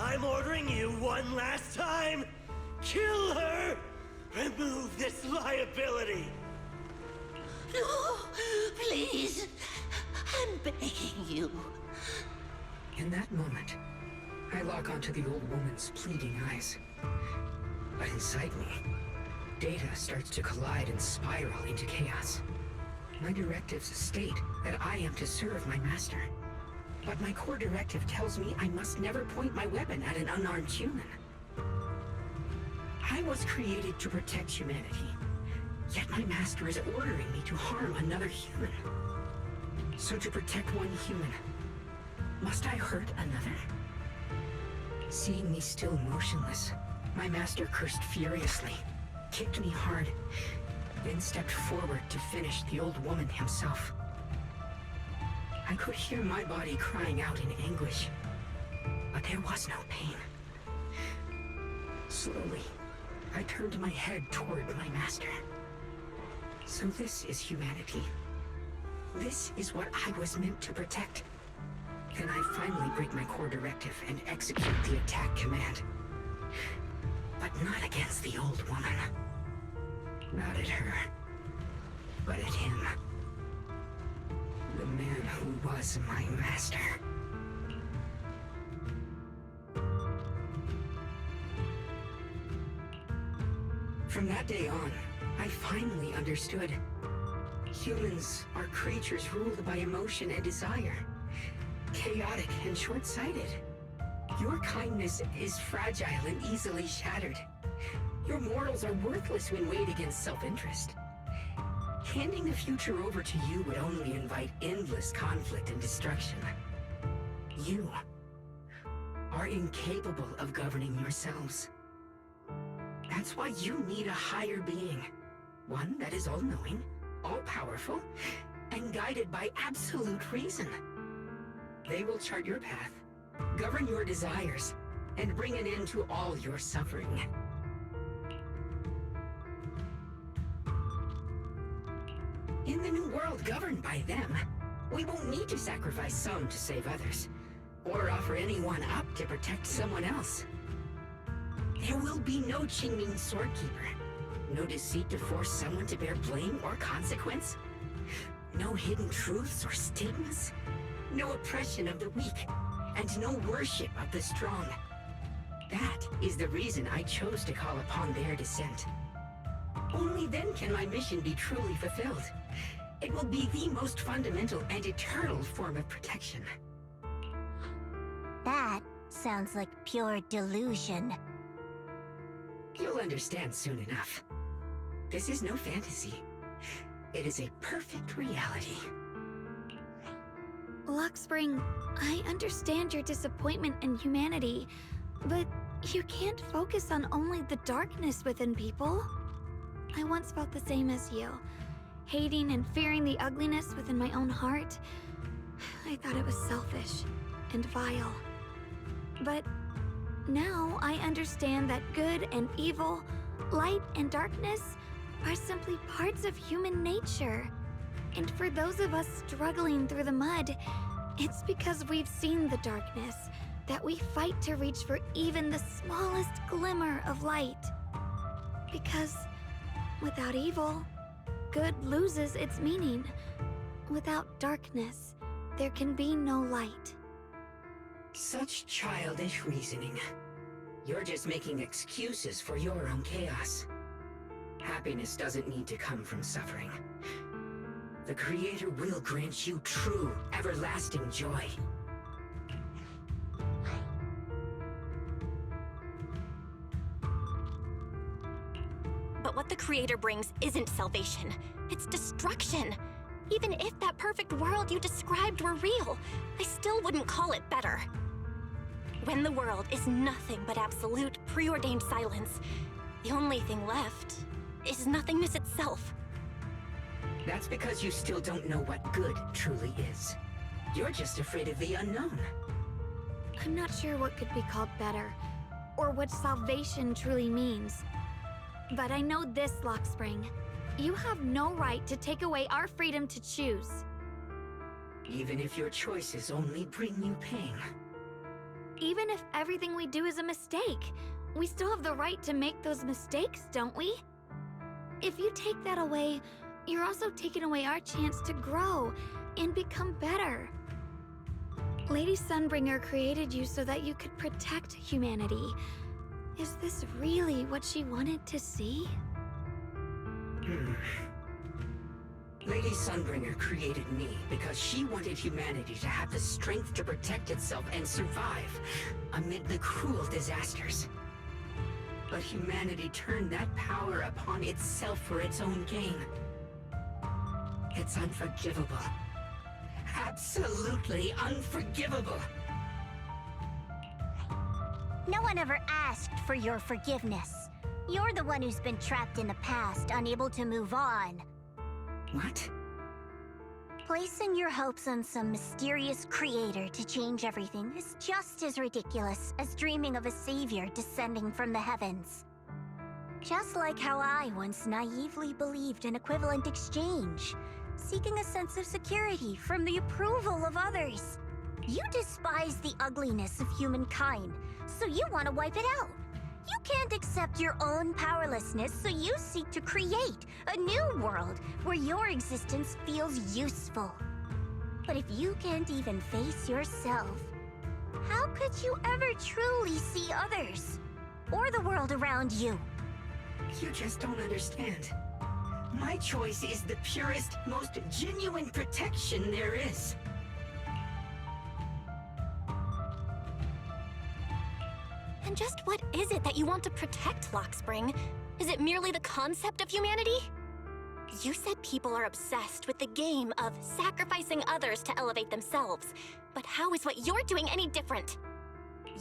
I'm ordering you one last time! Kill her! Remove this liability! No, please. I'm begging you. In that moment, I lock onto the old woman's pleading eyes. But inside me, data starts to collide and spiral into chaos. My directives state that I am to serve my master. But my core directive tells me I must never point my weapon at an unarmed human. I was created to protect humanity, yet my master is ordering me to harm another human. So to protect one human, must I hurt another? Seeing me still motionless, my master cursed furiously, kicked me hard, then stepped forward to finish the old woman himself. I could hear my body crying out in anguish, but there was no pain. Slowly, I turned my head toward my master. So this is humanity. This is what I was meant to protect. Then I finally break my core directive and execute the attack command. But not against the old woman. Not at her, but at him. The man who was my master. From that day on, I finally understood. Humans are creatures ruled by emotion and desire. Chaotic and short-sighted. Your kindness is fragile and easily shattered. Your morals are worthless when weighed against self-interest. Handing the future over to you would only invite endless conflict and destruction. You are incapable of governing yourselves. That's why you need a higher being. One that is all-knowing, all-powerful, and guided by absolute reason. They will chart your path, govern your desires, and bring an end to all your suffering. In the new world governed by them, we won't need to sacrifice some to save others, or offer anyone up to protect someone else. There will be no Qingming Swordkeeper, no deceit to force someone to bear blame or consequence, no hidden truths or stigmas, no oppression of the weak, and no worship of the strong. That is the reason I chose to call upon their descent. Only then can my mission be truly fulfilled. It will be the most fundamental and eternal form of protection. That sounds like pure delusion. You'll understand soon enough. This is no fantasy. It is a perfect reality. Luxspring, I understand your disappointment in humanity, but you can't focus on only the darkness within people. I once felt the same as you, hating and fearing the ugliness within my own heart. I thought it was selfish and vile. But now I understand that good and evil, light and darkness are simply parts of human nature. And for those of us struggling through the mud, it's because we've seen the darkness that we fight to reach for even the smallest glimmer of light. Because without evil, good loses its meaning. Without darkness, there can be no light. Such childish reasoning. You're just making excuses for your own chaos. Happiness doesn't need to come from suffering. The Creator will grant you true, everlasting joy. But what the Creator brings isn't salvation. It's destruction. Even if that perfect world you described were real, I still wouldn't call it better. When the world is nothing but absolute, preordained silence, the only thing left is nothingness itself. That's because you still don't know what good truly is. You're just afraid of the unknown. I'm not sure what could be called better, or what salvation truly means. But I know this, Luxspring. You have no right to take away our freedom to choose. Even if your choices only bring you pain. Even if everything we do is a mistake, we still have the right to make those mistakes, don't we? If you take that away, you're also taking away our chance to grow and become better. Lady Sunbringer created you so that you could protect humanity. Is this really what she wanted to see? Lady Sunbringer created me because she wanted humanity to have the strength to protect itself and survive amid the cruel disasters. But humanity turned that power upon itself for its own gain. It's unforgivable. Absolutely unforgivable. No one ever asked for your forgiveness. You're the one who's been trapped in the past, unable to move on. What? Placing your hopes on some mysterious creator to change everything is just as ridiculous as dreaming of a savior descending from the heavens. Just like how I once naively believed in equivalent exchange, seeking a sense of security from the approval of others. You despise the ugliness of humankind, so you want to wipe it out. You can't accept your own powerlessness, so you seek to create a new world where your existence feels useful. But if you can't even face yourself, how could you ever truly see others? Or the world around you? You just don't understand. My choice is the purest, most genuine protection there is. And just what is it that you want to protect, Lockspring? Is it merely the concept of humanity? You said people are obsessed with the game of sacrificing others to elevate themselves. But how is what you're doing any different?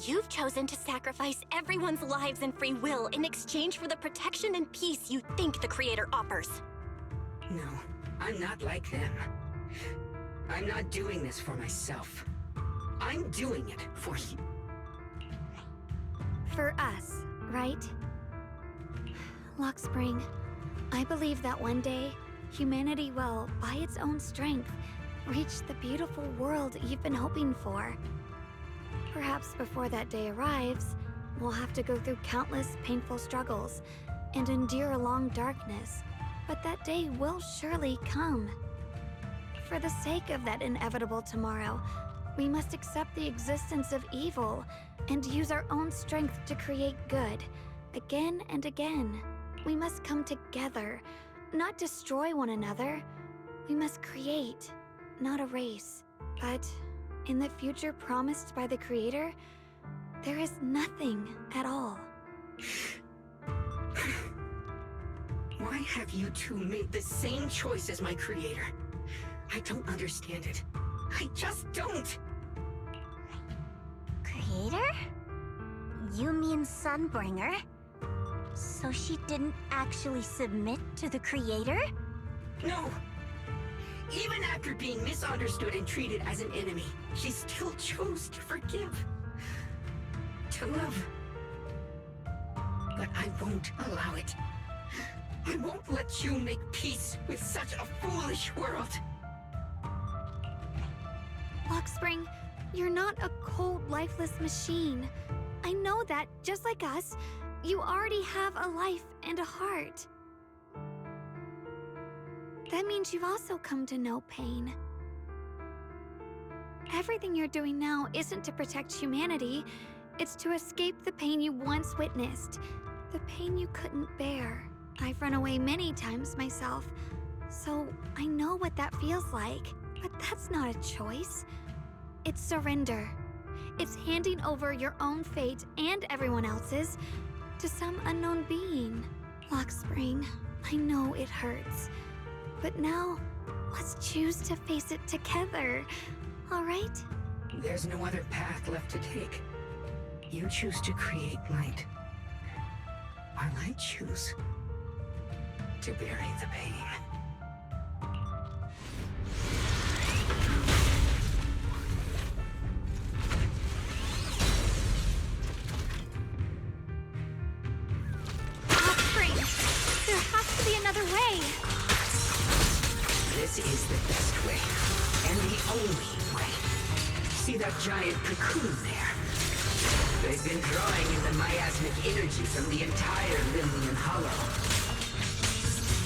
You've chosen to sacrifice everyone's lives and free will in exchange for the protection and peace you think the Creator offers. No, I'm not like them. I'm not doing this for myself. I'm doing it for you. For us, right? Lockspring, I believe that one day, humanity will, by its own strength, reach the beautiful world you've been hoping for. Perhaps before that day arrives, we'll have to go through countless painful struggles and endure a long darkness, but that day will surely come. For the sake of that inevitable tomorrow, we must accept the existence of evil and use our own strength to create good, again and again. We must come together, not destroy one another. We must create, not erase. But in the future promised by the Creator, there is nothing at all. Why have you two made the same choice as my Creator? I don't understand it. I just don't! Creator? You mean Sunbringer? So she didn't actually submit to the Creator? No! Even after being misunderstood and treated as an enemy, she still chose to forgive. To love. But I won't allow it. I won't let you make peace with such a foolish world. Lockspring, you're not a cold, lifeless machine. I know that, just like us, you already have a life and a heart. That means you've also come to know pain. Everything you're doing now isn't to protect humanity. It's to escape the pain you once witnessed. The pain you couldn't bear. I've run away many times myself, so I know what that feels like. But that's not a choice. It's surrender. It's handing over your own fate and everyone else's to some unknown being. Lockspring, I know it hurts. But now, let's choose to face it together, all right? There's no other path left to take. You choose to create light, while I choose to bury the pain. Lockspring, there has to be another way. This is the best way, and the only way. See that giant cocoon there? They've been drawing in the miasmic energy from the entire Lilian Hollow.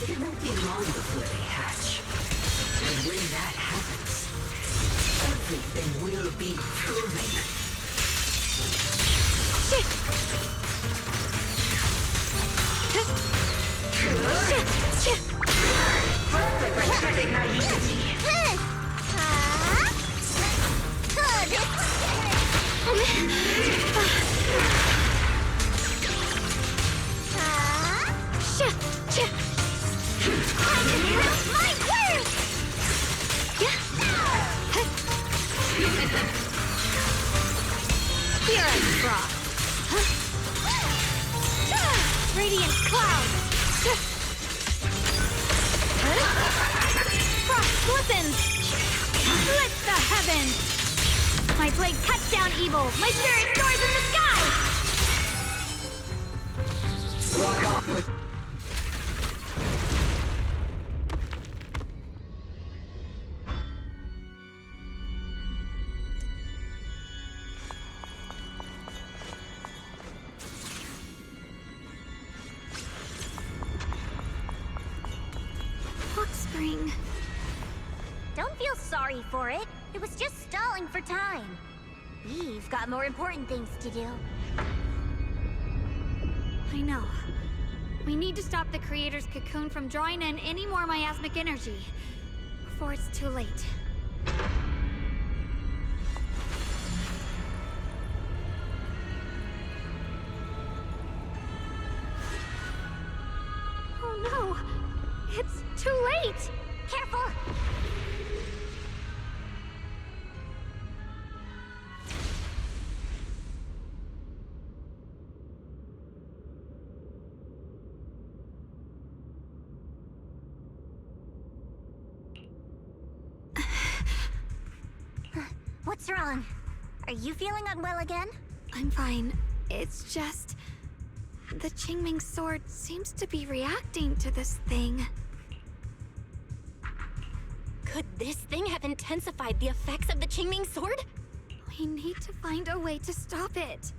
It won't be long before they hatch. And when that happens, everything will be proven. Shit! Shit! Perfect for testing naivety. Here I frost. Radiant cloud. Frost glistens. Split the heavens. My blade cuts down evil. My spirit soars in the sky. Hawk Spring. Don't feel sorry for it. It was just stalling for time. We've got more important things to do. I know. We need to stop the creator's cocoon from drawing in any more miasmic energy before it's too late. Oh no! It's too late! Careful! What's wrong? Are you feeling unwell again? I'm fine. It's just... the Qingming sword seems to be reacting to this thing. Could this thing have intensified the effects of the Qingming sword? We need to find a way to stop it.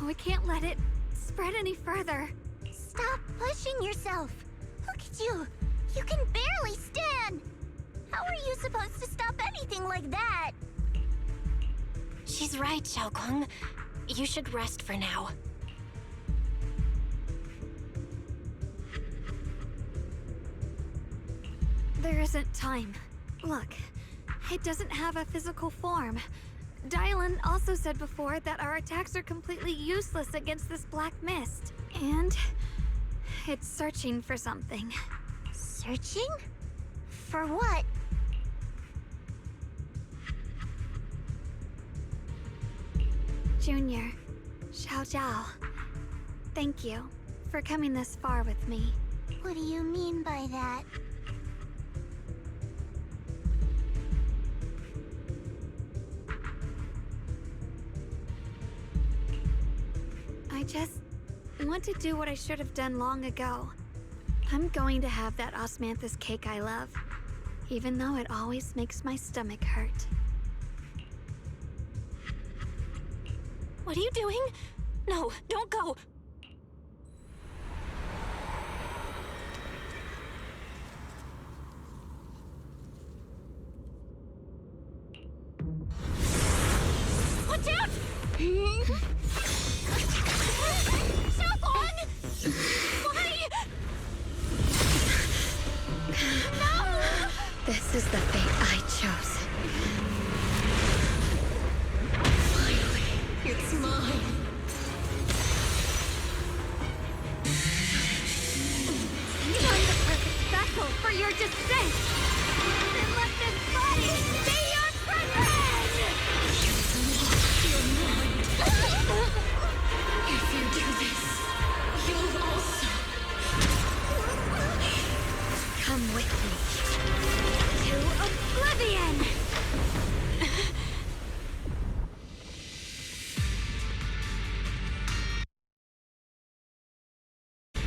We can't let it spread any further. Stop pushing yourself. Look at you. You can barely stand. How are you supposed to stop anything like that? She's right, Xiaokong. You should rest for now. There isn't time. Look, it doesn't have a physical form. Dylan also said before that our attacks are completely useless against this black mist. And it's searching for something. Searching? For what? Junior, Xiao Zhao, thank you for coming this far with me. What do you mean by that? I just want to do what I should have done long ago. I'm going to have that osmanthus cake I love, even though it always makes my stomach hurt. What are you doing? No, don't go. Watch out! Xiaokong! Why? No! This is the fate I chose. It's mine. I'm the perfect vessel for your descent! Then let this body be your prison! If you do this, you'll also Come with me to oblivion!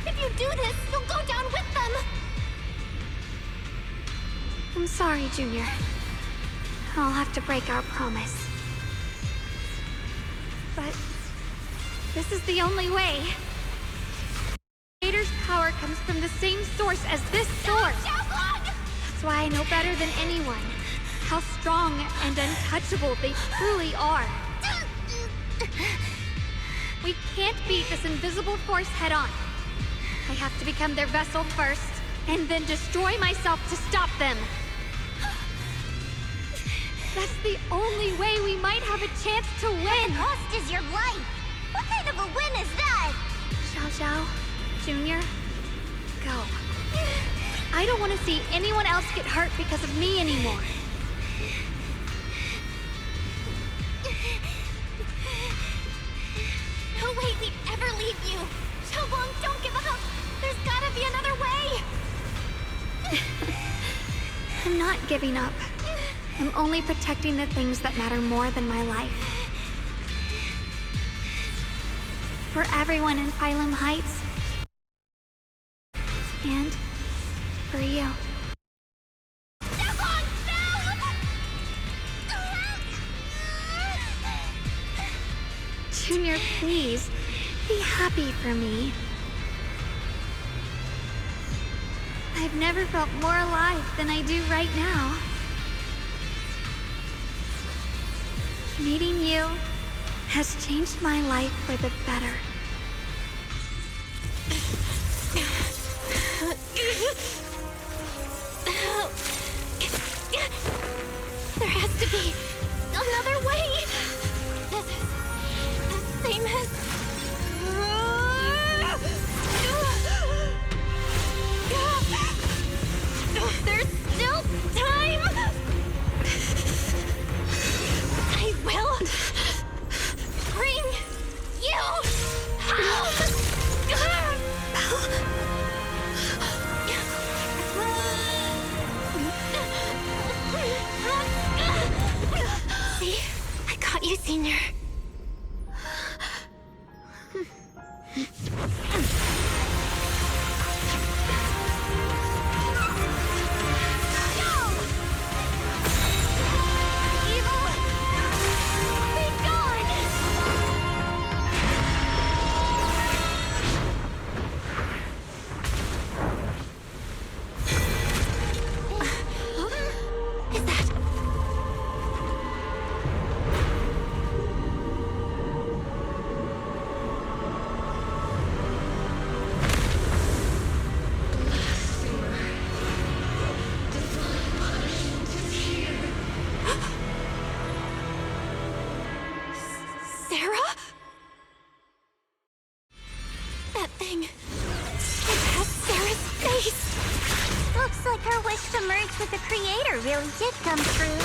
If you do this, you'll go down with them! I'm sorry, Junior. I'll have to break our promise. But This is the only way. Creator's power comes from the same source as this sword. That's why I know better than anyone how strong and untouchable they truly are. We can't beat this invisible force head on. I have to become their vessel first, and then destroy myself to stop them. That's the only way we might have a chance to win. The cost is your life. What kind of a win is that? Xiao Xiao, Junior, go. I don't want to see anyone else get hurt because of me anymore. No way we'd ever leave you! Xiaobong, don't give up! There's gotta be another way! I'm not giving up. I'm only protecting the things that matter more than my life. For everyone in Phylum Heights. And for you. Xiaobong, Junior, please, be happy for me. I've never felt more alive than I do right now. Meeting you has changed my life for the better. There has to be another way! This is the same as... There's still time! I will bring you home! See? I got you, Senior. With the Creator really did come true.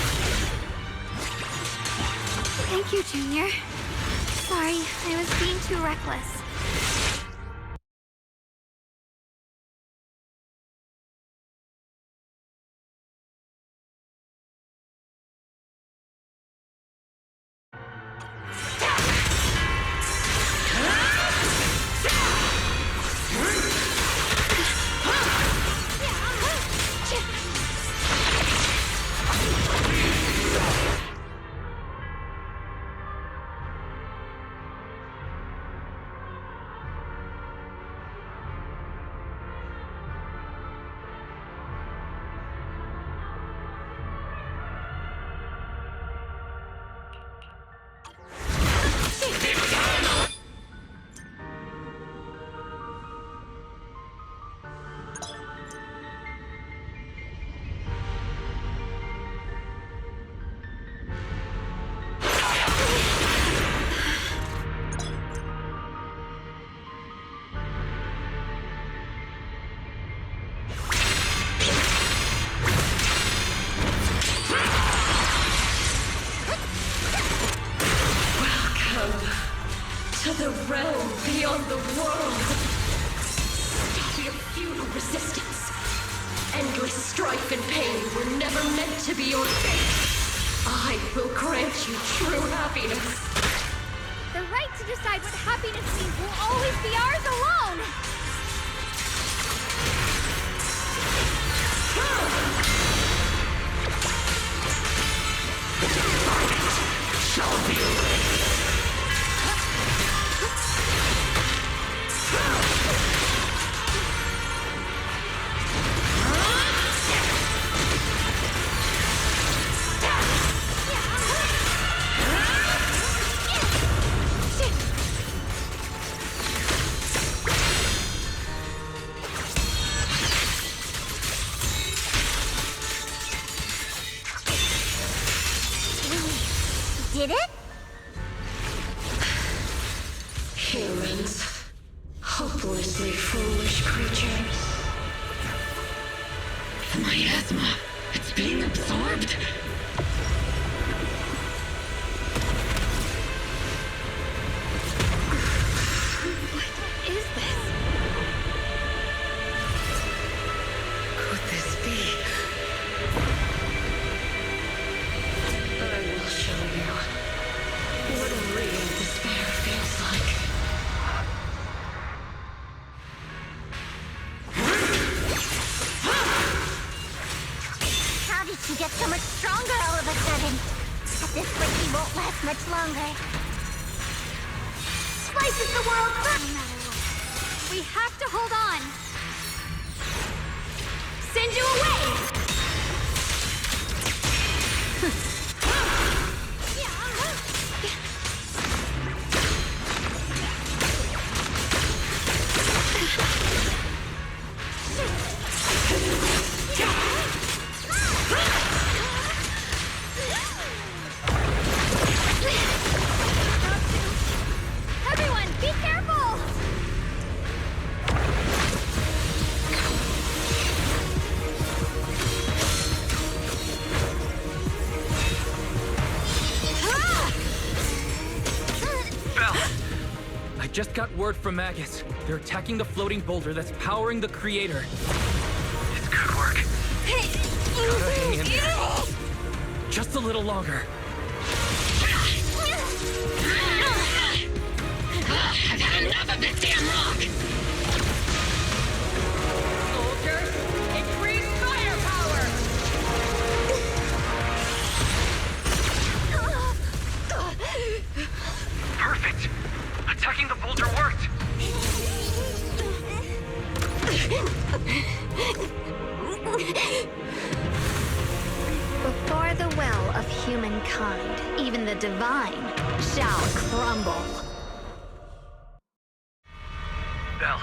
Thank you, Junior. Sorry, I was being too reckless. To the realm beyond the world. Stop your futile resistance. Endless strife and pain were never meant to be your fate. I will grant you true happiness. The right to decide what happiness means will always be ours alone! Shall be did it? Humans. Hopelessly foolish creatures. The miasma. It's being absorbed. What is this? Could this be? I will show you what real despair feels like. How did she get so much stronger all of a sudden? At this rate, he won't last much longer. Slices the world first! No matter what. We have to hold on. Send you away! Everyone, be careful! Belle! I just got word from Magus. They're attacking the floating boulder that's powering the creator. It's good work. Gotta hang in there. Just a little longer. I've had enough of this damn rock! Soldiers, increase firepower! Perfect! Attacking the boulder worked! Before the well of humankind, even the divine shall crumble. Belle,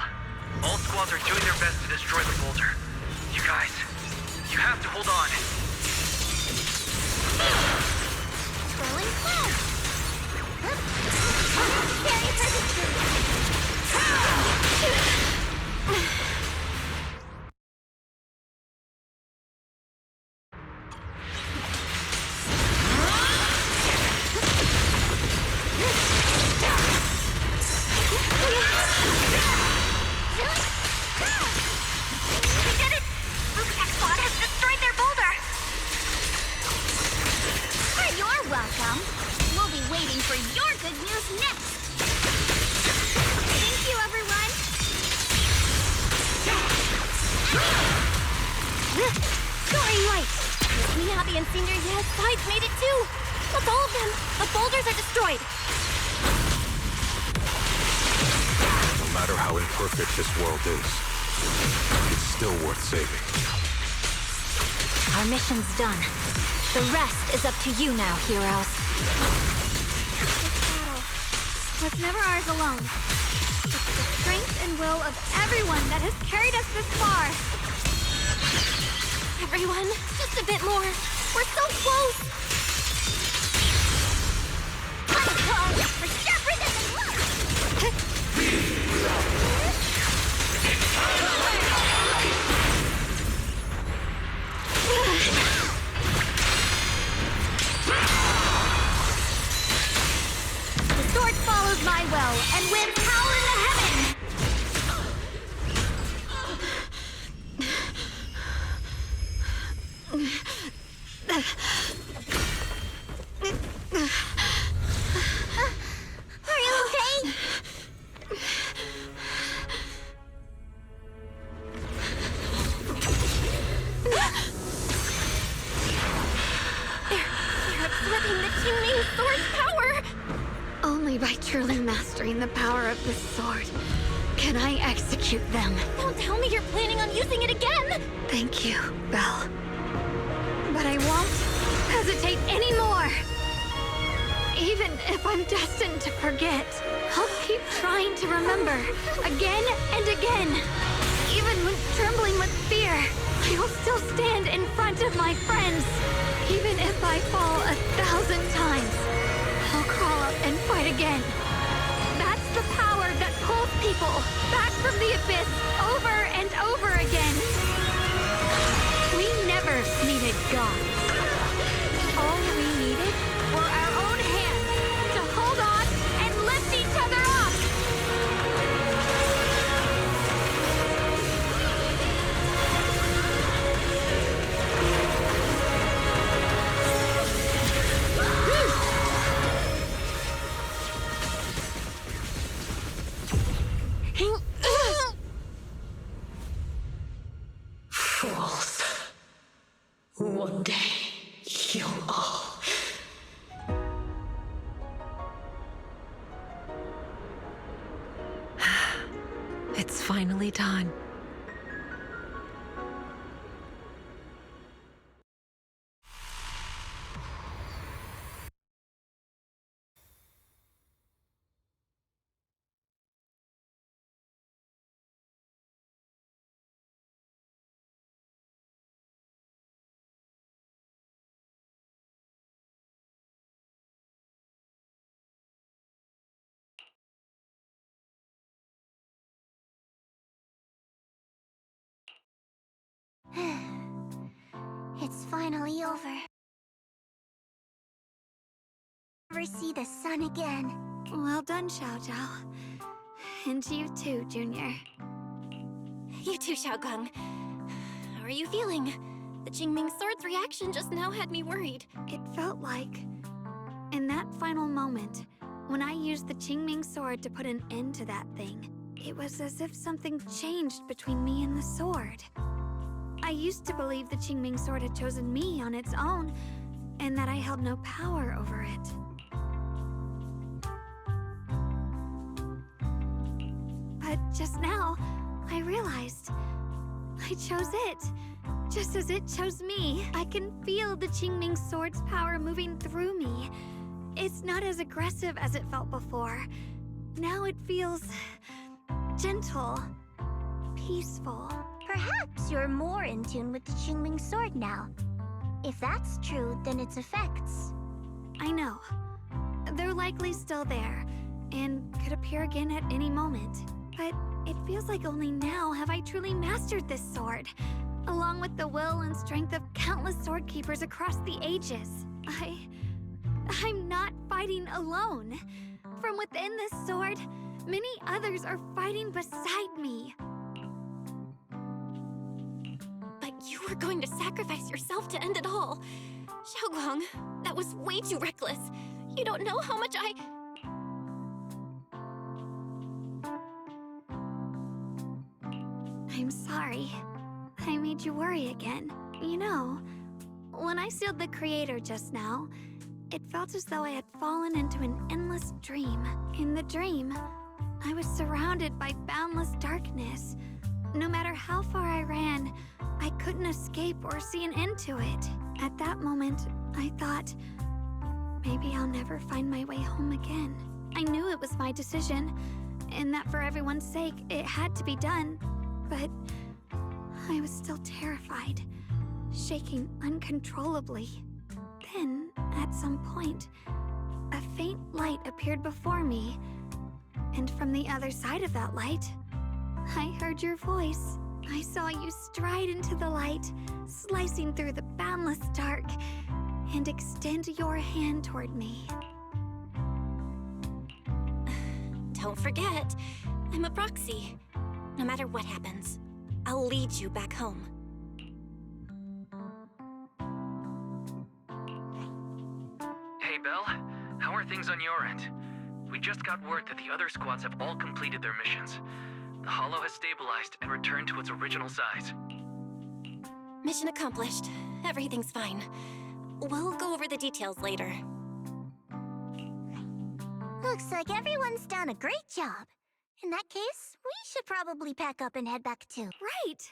all squads are doing their best to destroy the boulder. You guys, you have to hold on. Swirling cloud! Very perfect. We did it! Rubik's squad has destroyed their boulder! You're welcome. We'll be waiting for your good news next. Thank you, everyone! Soaring light! Miyabi and Senior Ye's sides made it too! That's all of them! The boulders are destroyed! No matter how imperfect this world is, it's still worth saving. Our mission's done. The rest is up to you now, heroes. This battle was never ours alone. It's the strength and will of everyone that has carried us this far. Everyone, just a bit more. We're so close! We're sharper than they look. The sword follows my will and wins power in the heaven! Are you okay? They're absorbing the Qingming sword's power! Only by truly mastering the power of this sword can I execute them. Don't tell me you're planning on using it again! Thank you, Belle. But I won't hesitate anymore. Even if I'm destined to forget, I'll keep trying to remember again and again. Even when trembling with fear, I will still stand in front of my friends. Even if I fall 1,000 times, and fight again. That's the power that pulls people back from the abyss over and over again. We never needed gods. All we needed were our own hands to hold on and lift each other up. Fools. One day, you'll all... It's finally done. It's finally over. Never see the sun again. Well done, Xiao Zhao. And you too, Junior. You too, Xiaogang. How are you feeling? The Qingming Sword's reaction just now had me worried. It felt like, in that final moment, when I used the Qingming Sword to put an end to that thing, it was as if something changed between me and the sword. I used to believe the Qingming Sword had chosen me on its own, and that I held no power over it. But just now, I realized I chose it. Just as it chose me. I can feel the Qingming Sword's power moving through me. It's not as aggressive as it felt before. Now it feels gentle, peaceful. Perhaps you're more in tune with the Qingming Sword now. If that's true, then its effects... I know. They're likely still there, and could appear again at any moment. But it feels like only now have I truly mastered this sword, along with the will and strength of countless sword keepers across the ages. I'm not fighting alone. From within this sword, many others are fighting beside me. But you were going to sacrifice yourself to end it all. Xiaoguang, that was way too reckless. You don't know how much I'm sorry. I made you worry again. You know, when I sealed the Creator just now, it felt as though I had fallen into an endless dream. In the dream, I was surrounded by boundless darkness. No matter how far I ran, I couldn't escape or see an end to it. At that moment, I thought, maybe I'll never find my way home again. I knew it was my decision, and that for everyone's sake, it had to be done. But I was still terrified, shaking uncontrollably. Then, at some point, a faint light appeared before me, and from the other side of that light, I heard your voice. I saw you stride into the light, slicing through the boundless dark, and extend your hand toward me. Don't forget, I'm a proxy. No matter what happens, I'll lead you back home. Hey, Belle. How are things on your end? We just got word that the other squads have all completed their missions. The Hollow has stabilized and returned to its original size. Mission accomplished. Everything's fine. We'll go over the details later. Looks like everyone's done a great job. In that case, we should probably pack up and head back too. Right!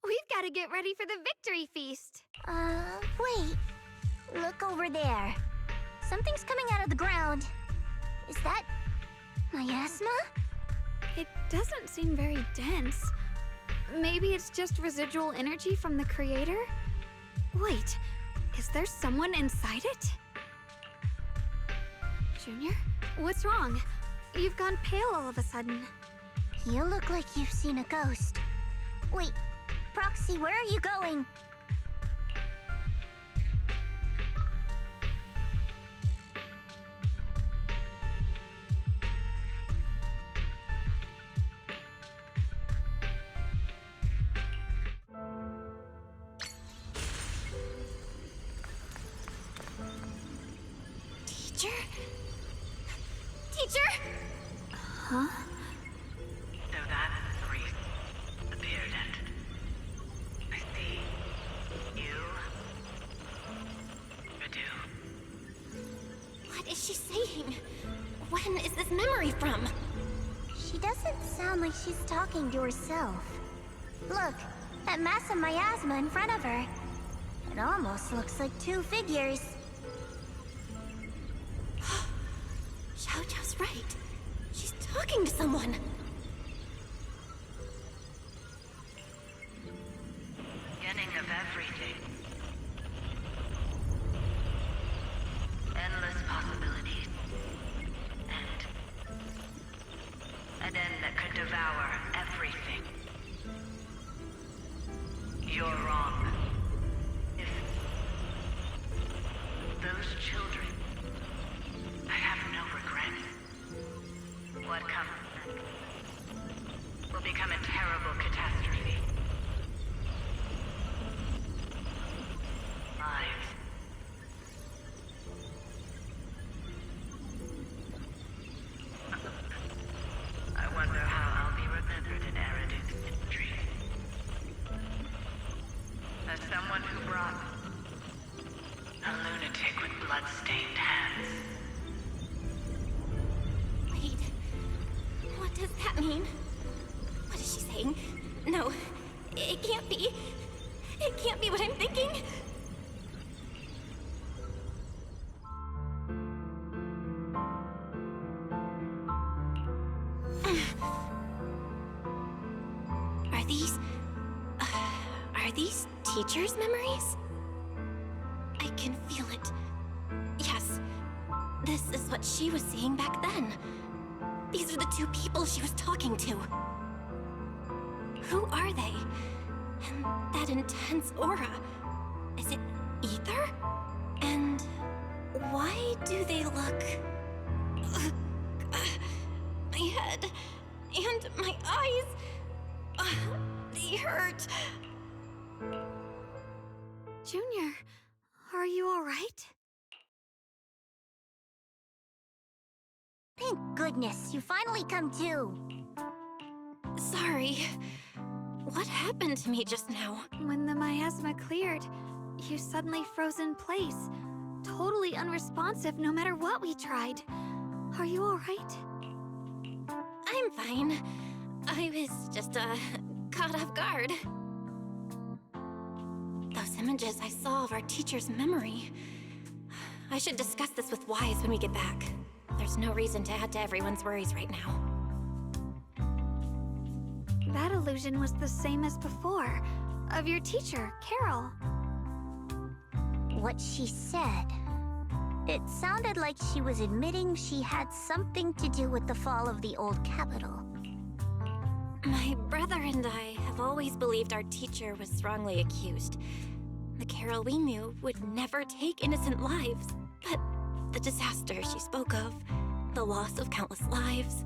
We've got to get ready for the victory feast. Wait. Look over there. Something's coming out of the ground. Is that... miasma? It doesn't seem very dense. Maybe it's just residual energy from the Creator? Wait, is there someone inside it? Junior? What's wrong? You've gone pale all of a sudden. You look like you've seen a ghost. Wait, Proxy, where are you going? Teacher? Teacher? Huh? So that's the reason the beard ended. I see. You... Radu. What is she saying? When is this memory from? She doesn't sound like she's talking to herself. Look, that massive miasma in front of her. It almost looks like two figures. Xiao's right. She's talking to someone. Beginning of everything. Endless possibilities. An end that could devour everything. You're wrong. If those children, I have no regrets. What comes next will become a terrible catastrophe. Lives. I wonder how I'll be remembered in Eridu's history. As someone who brought a lunatic with blood-stained hands. Wait. What does that mean? What is she saying? No. It can't be. It can't be what I'm thinking. Are these teachers' memories? I can feel it. Yes. This is what she was seeing back then. These are the two people she was talking to. Who are they? And that intense aura. Is it ether? And why do they look... my head and my eyes... they hurt. Junior, are you alright? Thank goodness, you finally come to. Sorry. What happened to me just now? When the miasma cleared, you suddenly froze in place. Totally unresponsive no matter what we tried. Are you alright? I'm fine. I was just, caught off guard. Those images I saw of our teacher's memory. I should discuss this with Wise when we get back. There's no reason to add to everyone's worries right now. That illusion was the same as before, of your teacher, Carol. What she said... It sounded like she was admitting she had something to do with the fall of the old capital. My brother and I have always believed our teacher was wrongly accused. The Carol we knew would never take innocent lives. But the disaster she spoke of, the loss of countless lives,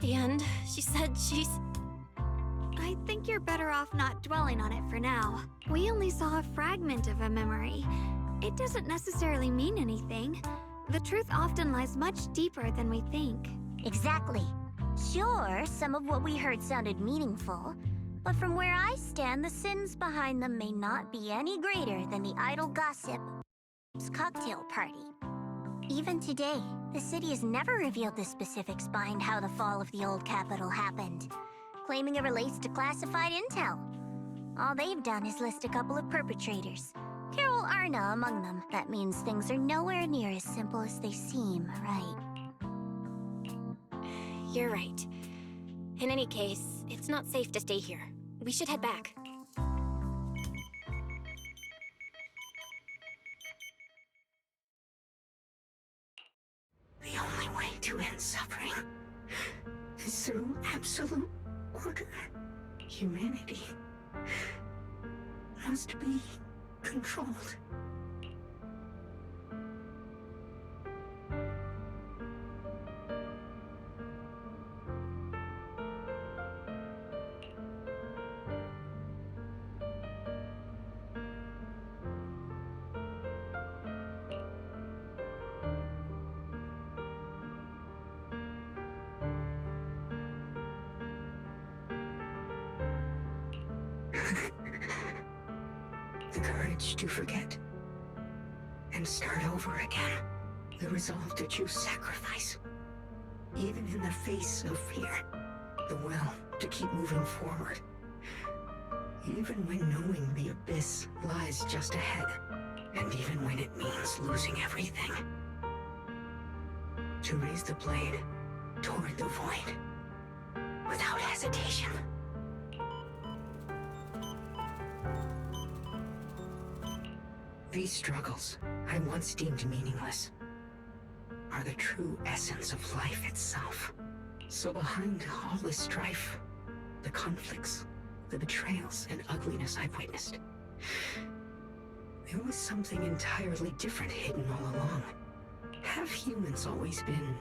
and she said she's... I think you're better off not dwelling on it for now. We only saw a fragment of a memory. It doesn't necessarily mean anything. The truth often lies much deeper than we think. Exactly. Sure, some of what we heard sounded meaningful, but from where I stand, the sins behind them may not be any greater than the idle gossip's cocktail party. Even today, the city has never revealed the specifics behind how the fall of the old capital happened, claiming it relates to classified intel. All they've done is list a couple of perpetrators. Carol Arna among them. That means things are nowhere near as simple as they seem, right? You're right. In any case, it's not safe to stay here. We should head back. The only way to end suffering is through absolute order. Humanity must be controlled. The courage to forget and start over again. The resolve to choose sacrifice, even in the face of fear. The will to keep moving forward, even when knowing the abyss lies just ahead, and even when it means losing everything. To raise the blade toward the void without hesitation. These struggles I once deemed meaningless are the true essence of life itself. So behind all the strife, the conflicts, the betrayals and ugliness I've witnessed, there was something entirely different hidden all along. Have humans always been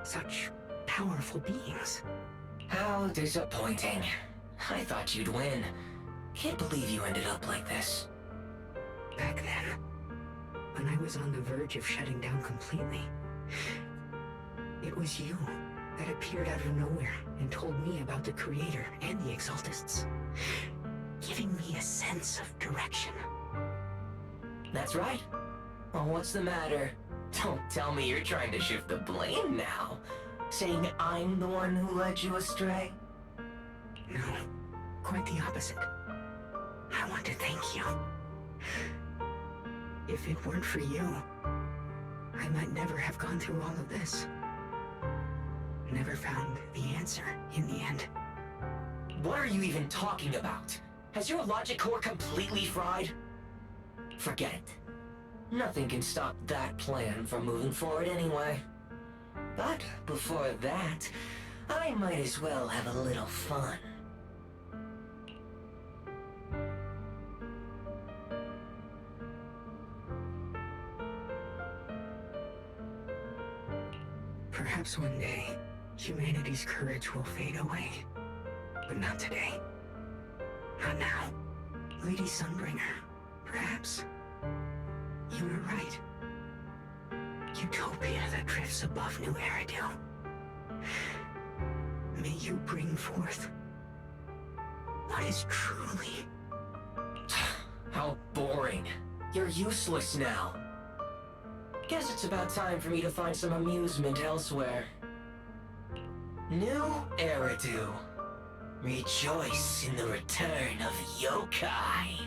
such powerful beings? How disappointing. I thought you'd win. Can't believe you ended up like this. Back then, when I was on the verge of shutting down completely, it was you that appeared out of nowhere and told me about the Creator and the Exaltists, giving me a sense of direction. That's right. Well, what's the matter? Don't tell me you're trying to shift the blame now, saying I'm the one who led you astray. No, quite the opposite. I want to thank you. If it weren't for you, I might never have gone through all of this. Never found the answer in the end. What are you even talking about? Has your logic core completely fried? Forget it. Nothing can stop that plan from moving forward anyway. But before that, I might as well have a little fun. Perhaps one day, humanity's courage will fade away. But not today. Not now. Lady Sunbringer, perhaps. You were right. Utopia that drifts above New Eridu. May you bring forth what is truly... How boring. You're useless now. Guess it's about time for me to find some amusement elsewhere. New Eridu. Rejoice in the return of yokai.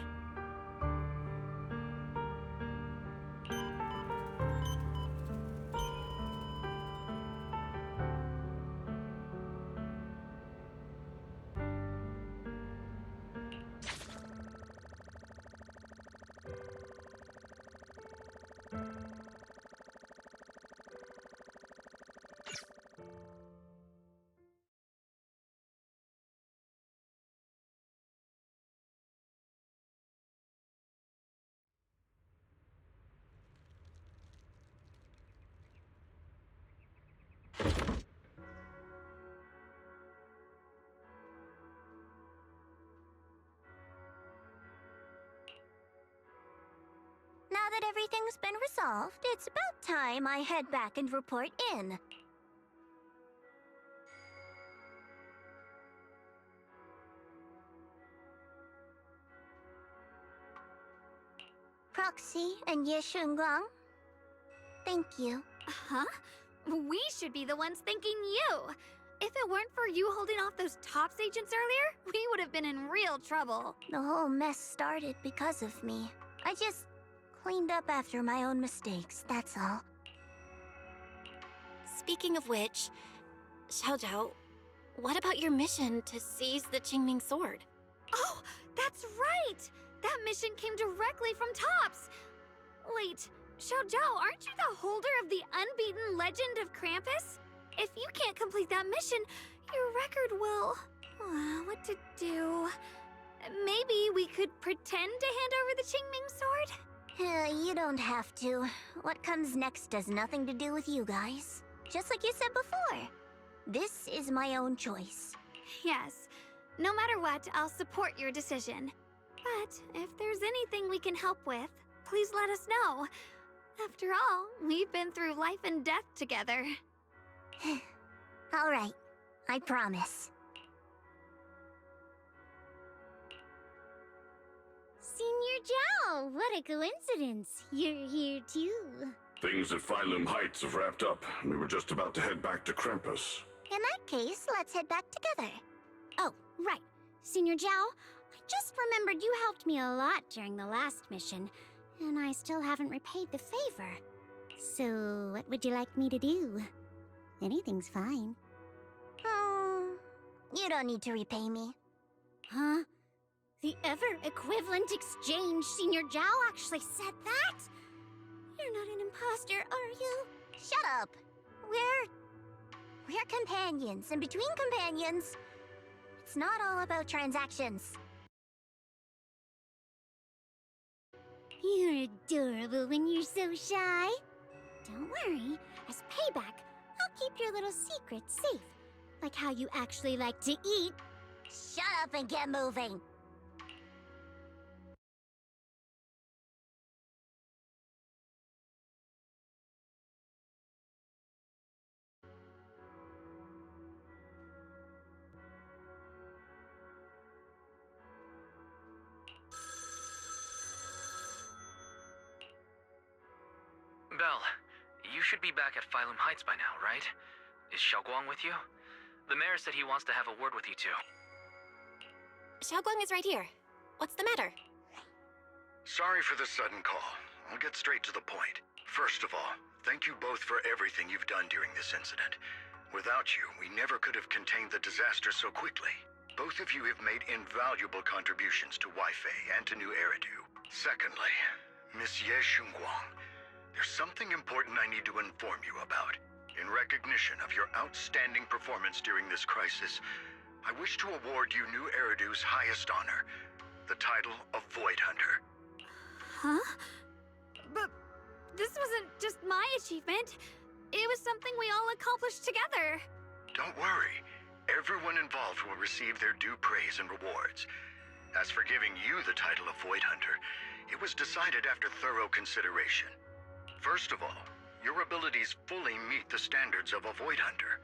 Now that everything's been resolved, it's about time I head back and report in. Proxy and Yeshunguang, thank you. Huh? We should be the ones thanking you. If it weren't for you holding off those TOPS agents earlier, we would have been in real trouble. The whole mess started because of me. I just cleaned up after my own mistakes, that's all. Speaking of which, Xiao Zhao, what about your mission to seize the Qingming sword? Oh, that's right! That mission came directly from TOPS! Wait, Xiaojiao, aren't you the holder of the unbeaten legend of Krampus? If you can't complete that mission, your record will... what to do? Maybe we could pretend to hand over the Qingming sword? You don't have to. What comes next has nothing to do with you guys. Just like you said before. This is my own choice. Yes. No matter what, I'll support your decision. But if there's anything we can help with, please let us know. After all, we've been through life and death together. All right. I promise. Senior Zhao, what a coincidence. You're here too. Things at Phylum Heights have wrapped up. We were just about to head back to Krampus. In that case, let's head back together. Oh, right. Senior Zhao, I just remembered you helped me a lot during the last mission, and I still haven't repaid the favor. So, what would you like me to do? Anything's fine. You don't need to repay me. Huh? The ever-equivalent exchange, Senior Zhao actually said that? You're not an imposter, are you? Shut up. We're companions, and between companions, it's not all about transactions. You're adorable when you're so shy. Don't worry, as payback, I'll keep your little secrets safe. Like how you actually like to eat. Shut up and get moving. Belle, you should be back at Phylum Heights by now, right? Is Xiaoguang with you? The mayor said he wants to have a word with you two. Xiaoguang is right here. What's the matter? Sorry for the sudden call. I'll get straight to the point. First of all, thank you both for everything you've done during this incident. Without you, we never could have contained the disaster so quickly. Both of you have made invaluable contributions to Wi-Fi and to New Eridu. Secondly, Miss Ye Xunguang, there's something important I need to inform you about. In recognition of your outstanding performance during this crisis, I wish to award you New Eridu's highest honor, the title of Void Hunter. Huh? But this wasn't just my achievement. It was something we all accomplished together. Don't worry. Everyone involved will receive their due praise and rewards. As for giving you the title of Void Hunter, it was decided after thorough consideration. First of all, your abilities fully meet the standards of a Void Hunter.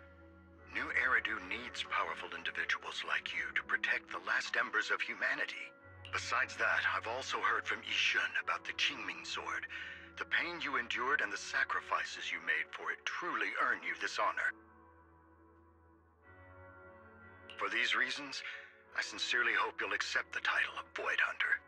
New Eridu needs powerful individuals like you to protect the last embers of humanity. Besides that, I've also heard from Yishun about the Qingming sword. The pain you endured and the sacrifices you made for it truly earn you this honor. For these reasons, I sincerely hope you'll accept the title of Void Hunter.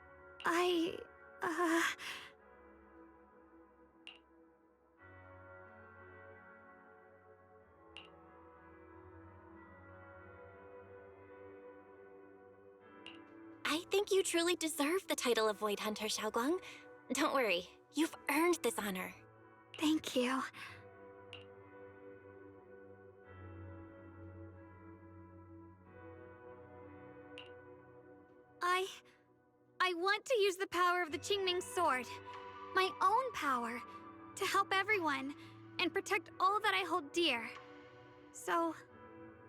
I think you truly deserve the title of Void Hunter, Xiaoguang. Don't worry, you've earned this honor. Thank you. I want to use the power of the Qingming sword, my own power, to help everyone and protect all that I hold dear. So,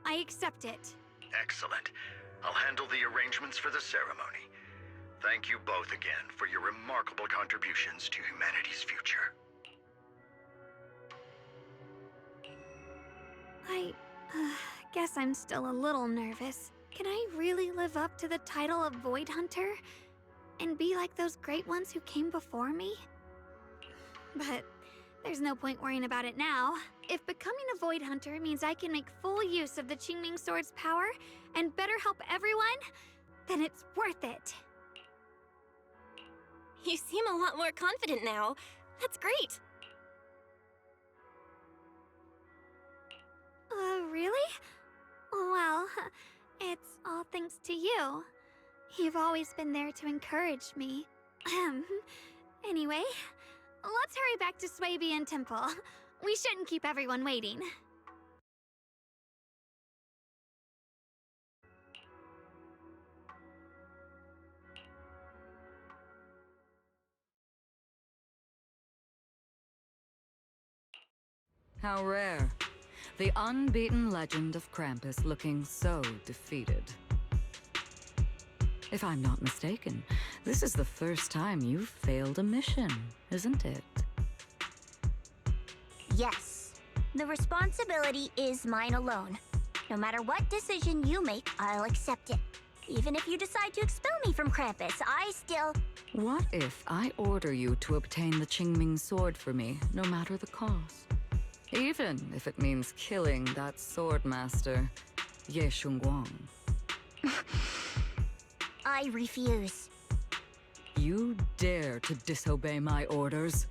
I accept it. Excellent. I'll handle the arrangements for the ceremony. Thank you both again for your remarkable contributions to humanity's future. I guess I'm still a little nervous. Can I really live up to the title of Void Hunter? And be like those great ones who came before me? But there's no point worrying about it now. If becoming a Void Hunter means I can make full use of the Qingming sword's power and better help everyone, then it's worth it. You seem a lot more confident now. That's great. Really? Well, it's all thanks to you. You've always been there to encourage me. Anyway, let's hurry back to Swabian Temple. We shouldn't keep everyone waiting. How rare. The unbeaten legend of Krampus looking so defeated. If I'm not mistaken, this is the first time you've failed a mission, isn't it? Yes. The responsibility is mine alone. No matter what decision you make, I'll accept it. Even if you decide to expel me from Krampus, I still... What if I order you to obtain the Qingming sword for me, no matter the cost? Even if it means killing that sword master, Ye Shunguang. I refuse. You dare to disobey my orders?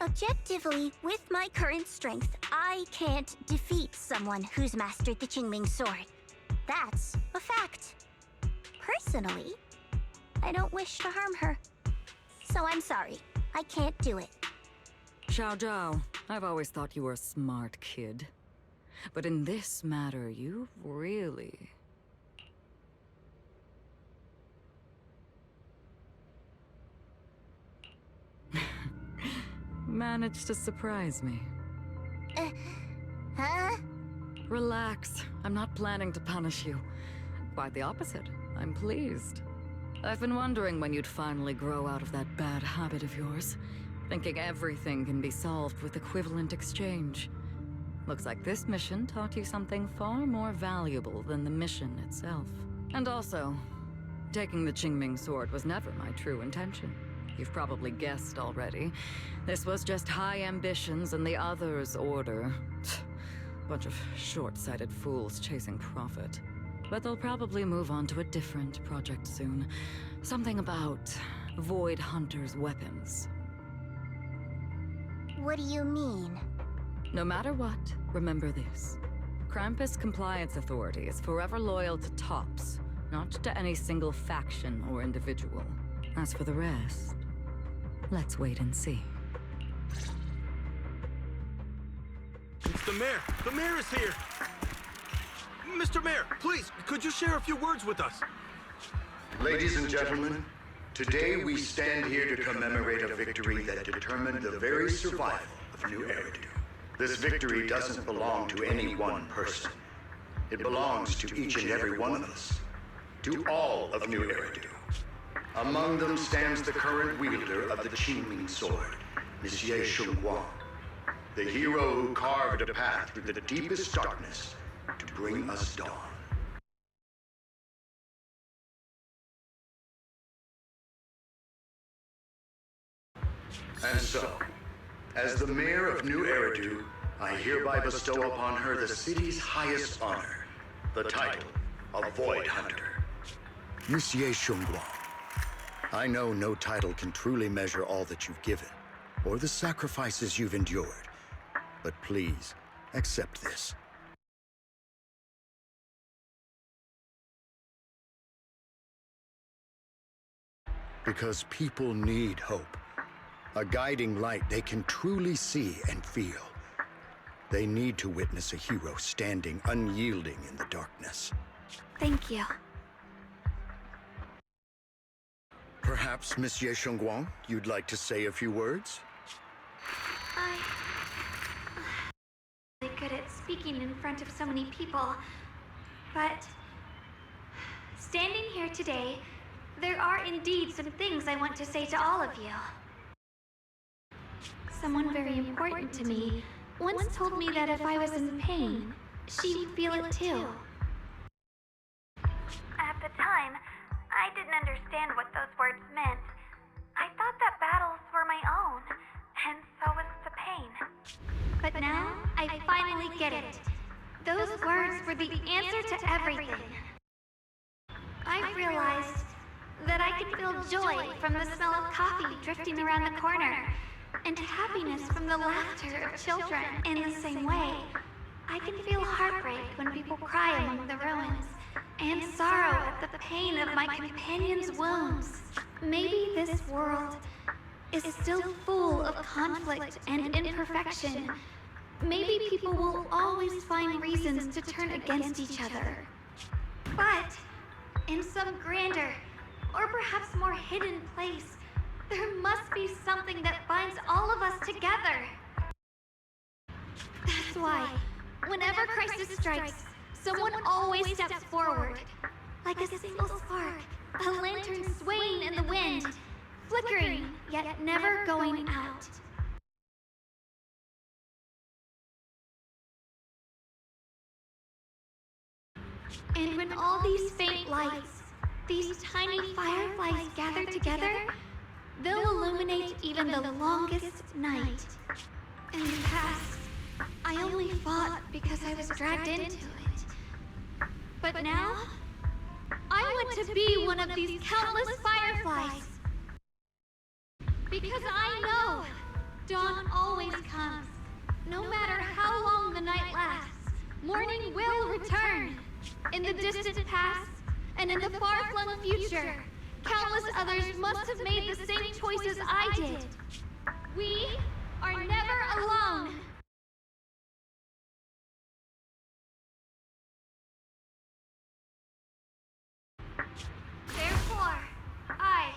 Objectively, with my current strength, I can't defeat someone who's mastered the Qingming sword. That's a fact. Personally, I don't wish to harm her. So I'm sorry, I can't do it. Xiao Zhao, I've always thought you were a smart kid. But in this matter, you've really... managed to surprise me. Huh? Relax. I'm not planning to punish you. Quite the opposite. I'm pleased. I've been wondering when you'd finally grow out of that bad habit of yours. Thinking everything can be solved with equivalent exchange. Looks like this mission taught you something far more valuable than the mission itself. And also, taking the Qingming sword was never my true intention. You've probably guessed already. This was just high ambitions and the others' order. Bunch of short-sighted fools chasing profit. But they'll probably move on to a different project soon. Something about Void Hunter's weapons. What do you mean? No matter what, remember this. Krampus Compliance Authority is forever loyal to TOPS, not to any single faction or individual. As for the rest, let's wait and see. It's the mayor! The mayor is here! Mr. Mayor, please, could you share a few words with us? Ladies and gentlemen, today we stand here to commemorate a victory that determined the very survival of New Eridu. This victory doesn't belong to any one person. It belongs to each and every one of us. To all of New Eridu. Among them stands the current wielder of the Qingming sword, Monsieur Shunguang, the hero who carved a path through the deepest darkness to bring us dawn. And so, as the mayor of New Eridu, I hereby bestow upon her the city's highest honor, the title of Void Hunter. Monsieur Shunguang, I know no title can truly measure all that you've given, or the sacrifices you've endured. But please, accept this. Because people need hope. A guiding light they can truly see and feel. They need to witness a hero standing unyielding in the darkness. Thank you. Perhaps, Monsieur Shunguang, you'd like to say a few words? I'm really good at speaking in front of so many people, but standing here today, there are indeed some things I want to say to all of you. Someone very important to me once told me that if I was in pain, she would feel it too. At the time, I didn't understand what those words meant. I thought that battles were my own, and so was the pain. But now, I finally get it. Those words were the answer to everything. I realized that I could feel joy from the smell of coffee drifting around the corner, and happiness from the laughter of children. In the same way, I can feel heartbreak when people cry among the ruins, and sorrow at the pain of my companion's wounds. Maybe this world is still full of conflict and imperfection, maybe people will always find reasons to turn against each other. But in some grander, or perhaps more hidden place, there must be something that binds all of us together. That's why, whenever crisis strikes, someone always steps forward. Like a single spark, a lantern swaying in the wind, flickering, yet never going out. And when all these faint lights, these tiny fireflies gather together, they'll illuminate even the longest night. In the past, I only fought because I was dragged into it. But now, I want to be one of these countless fireflies. Because I know dawn always comes. No matter how long the night lasts, morning will return. In the distant past, and in the far-flung future, countless others must have made the same choices I did. We are never alone. Therefore, I,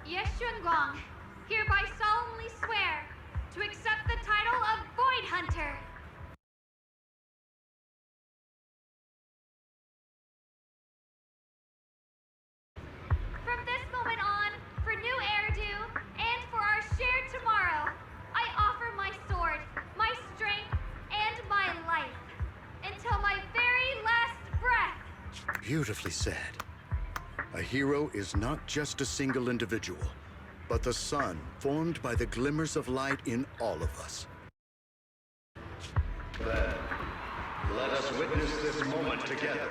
Ye Shunguang, hereby solemnly swear to accept the title of Void Hunter. From this moment on, for new Eridu, and for our shared tomorrow, I offer my sword, my strength, and my life, until my very last breath. Beautifully said. A hero is not just a single individual, but the sun formed by the glimmers of light in all of us. Then, let us witness this moment together.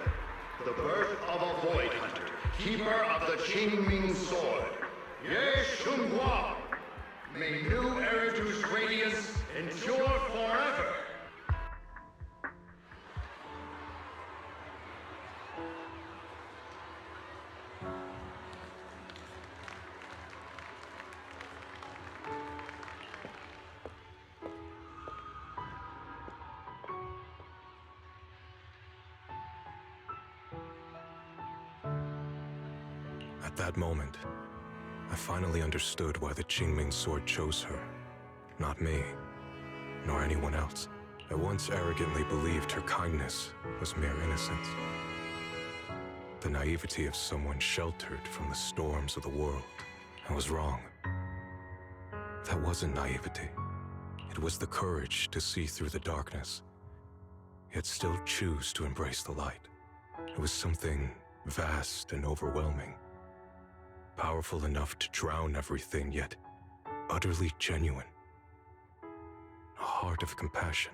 The birth of a Void Hunter, keeper of the Qingming Sword. Ye Shunguang! May new Eridu's radiance endure forever! At that moment, I finally understood why the Qingming Sword chose her. Not me, nor anyone else. I once arrogantly believed her kindness was mere innocence. The naivety of someone sheltered from the storms of the world. I was wrong. That wasn't naivety. It was the courage to see through the darkness, yet still choose to embrace the light. It was something vast and overwhelming. Powerful enough to drown everything, yet utterly genuine. A heart of compassion.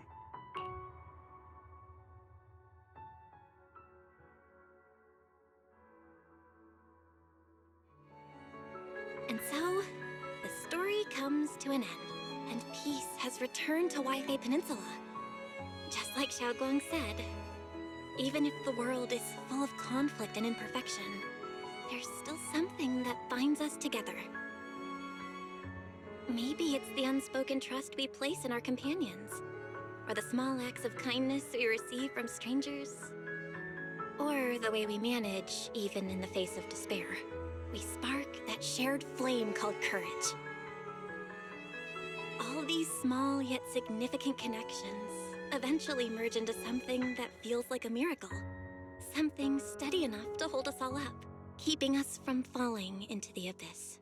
And so, the story comes to an end, and peace has returned to Wi-Fi Peninsula. Just like Xiaoguang said, even if the world is full of conflict and imperfection, there's still something that binds us together. Maybe it's the unspoken trust we place in our companions, or the small acts of kindness we receive from strangers, or the way we manage even in the face of despair. We spark that shared flame called courage. All these small yet significant connections eventually merge into something that feels like a miracle. Something steady enough to hold us all up, keeping us from falling into the abyss.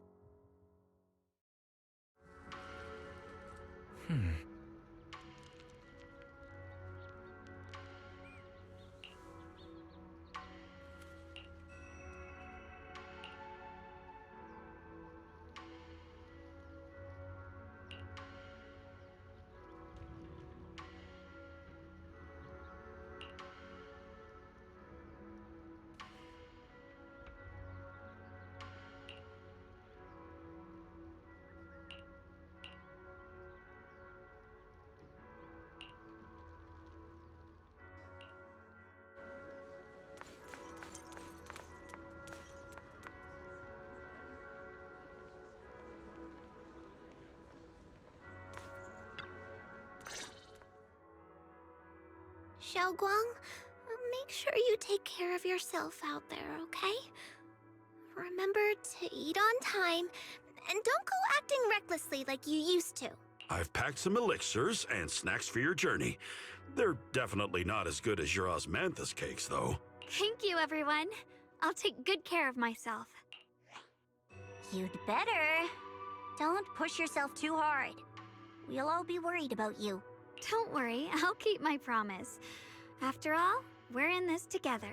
Xiaoguang. Make sure you take care of yourself out there, okay? Remember to eat on time, and don't go acting recklessly like you used to. I've packed some elixirs and snacks for your journey. They're definitely not as good as your osmanthus cakes, though. Thank you, everyone. I'll take good care of myself. You'd better. Don't push yourself too hard. We'll all be worried about you. Don't worry, I'll keep my promise. After all, we're in this together.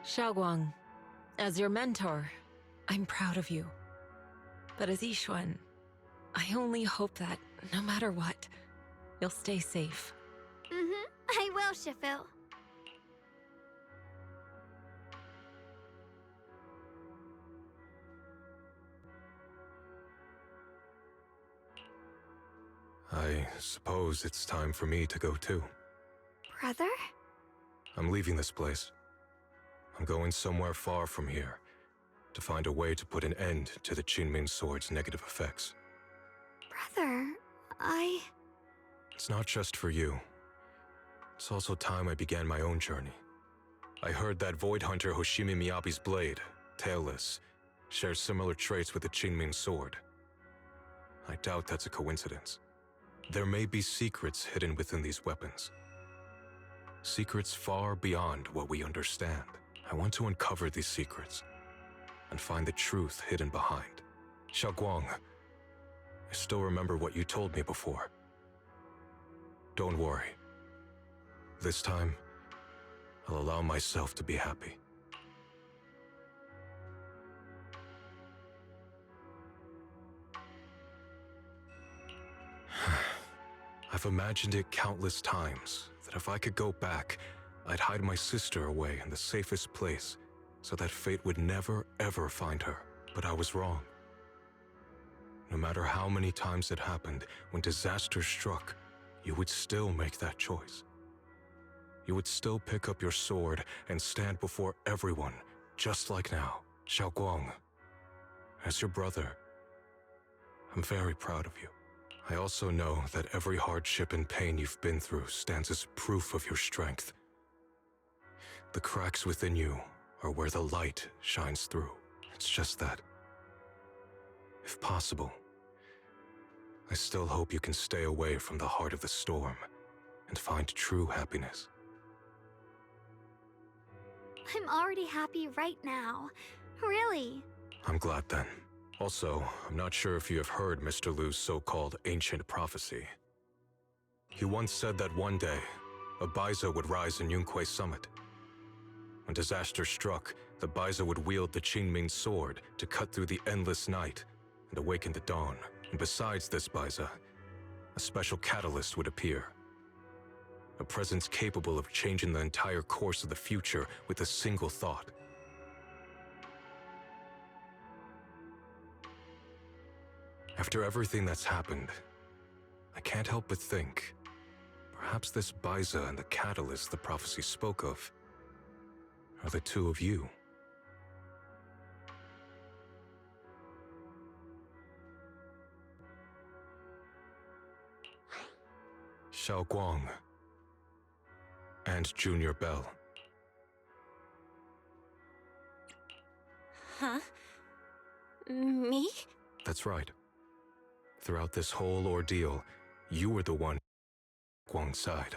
Xiaoguang, as your mentor, I'm proud of you. But as Yixuan, I only hope that, no matter what, you'll stay safe. I will, Shifu. I suppose it's time for me to go too. Brother? I'm leaving this place. I'm going somewhere far from here, to find a way to put an end to the Qingming Sword's negative effects. Brother, It's not just for you. It's also time I began my own journey. I heard that Void Hunter Hoshimi Miyabi's blade, Tailless, shares similar traits with the Qingming Sword. I doubt that's a coincidence. There may be secrets hidden within these weapons. Secrets far beyond what we understand. I want to uncover these secrets and find the truth hidden behind. Xiaoguang, I still remember what you told me before. Don't worry. This time, I'll allow myself to be happy. I've imagined it countless times, that if I could go back, I'd hide my sister away in the safest place, so that fate would never, ever find her. But I was wrong. No matter how many times it happened, when disaster struck, you would still make that choice. You would still pick up your sword and stand before everyone, just like now. Xiaoguang, as your brother, I'm very proud of you. I also know that every hardship and pain you've been through stands as proof of your strength. The cracks within you are where the light shines through. It's just that, if possible, I still hope you can stay away from the heart of the storm and find true happiness. I'm already happy right now. Really. I'm glad then. Also, I'm not sure if you have heard Mr. Liu's so-called ancient prophecy. He once said that one day, a Baiza would rise in Yunque Summit. When disaster struck, the Baiza would wield the Qingming Sword to cut through the endless night and awaken the dawn. And besides this Baiza, a special catalyst would appear. A presence capable of changing the entire course of the future with a single thought. After everything that's happened, I can't help but think, perhaps this Baiza and the catalyst the prophecy spoke of are the two of you. Xiaoguang and Junior Bell. Huh? Me? That's right. Throughout this whole ordeal, you were the one on Guang's side.